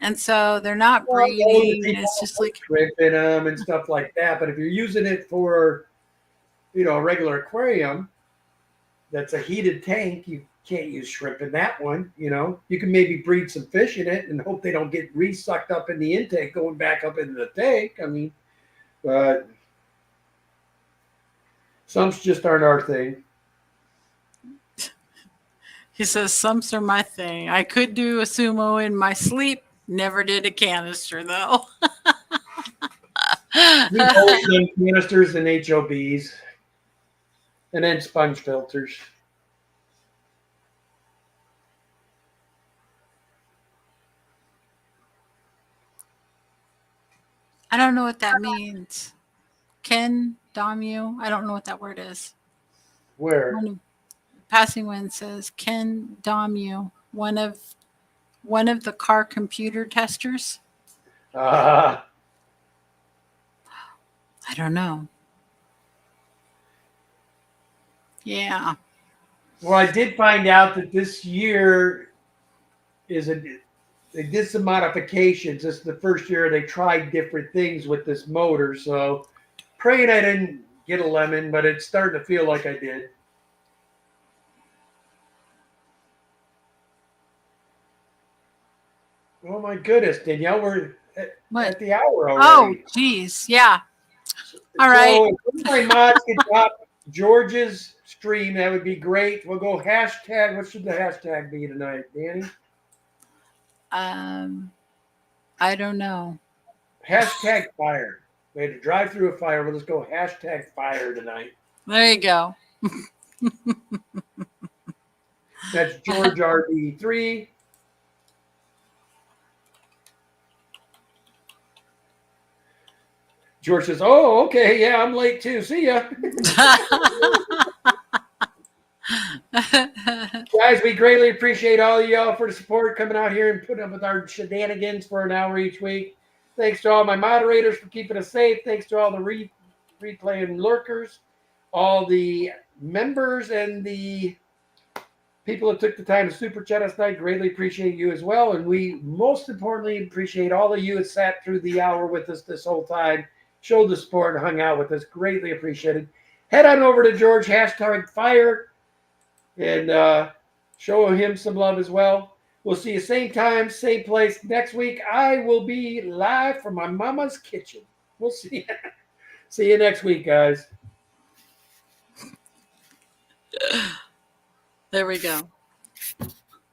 C: And so they're not breeding. And it's just like
D: tripping them and stuff like that. But if you're using it for, a regular aquarium that's a heated tank, you can't use shrimp in that one. You can maybe breed some fish in it and hope they don't get re-sucked up in the intake going back up into the tank. I mean, but sumps just aren't our thing.
C: he says, sumps are my thing. I could do a sumo in my sleep. Never did a canister though.
D: We've always done canisters and HOBs. And then sponge filters.
C: I don't know what that means. Ken Damu, I don't know what that word is.
D: Where?
C: Passing Wind says, Ken Domu, one of the car computer testers.
D: Uh,
C: I don't know. Yeah.
D: well, I did find out that this year they did some modifications. This is the first year they tried different things with this motor. So praying I didn't get a lemon, but it's starting to feel like I did. Oh my goodness, Danielle, we're
C: What?
D: at the hour
C: Oh,
D: already.
C: geez. Yeah. All right.
D: So if my mods could drop George's stream, that would be great. We'll go hashtag. What should the hashtag be tonight, Danny?
C: I don't know.
D: Hashtag fire. We had to drive through a fire. We'll just go hashtag fire tonight.
C: There you go.
D: That's George RB3. George says, "Oh, okay, yeah, I'm late too. See ya." Guys, we greatly appreciate all of y'all for the support coming out here and putting up with our shenanigans for an hour each week. Thanks to all my moderators for keeping us safe. Thanks to all the replay and lurkers, all the members and the people that took the time to super chat us tonight. Greatly appreciate you as well. And we most importantly appreciate all of you that sat through the hour with us this whole time, showed the support and hung out with us. Greatly appreciated. Head on over to George, hashtag fire, and show him some love as well. We'll see you same time, same place next week. I will be live from my mama's kitchen. We'll see you. See you next week, guys.
C: There we go.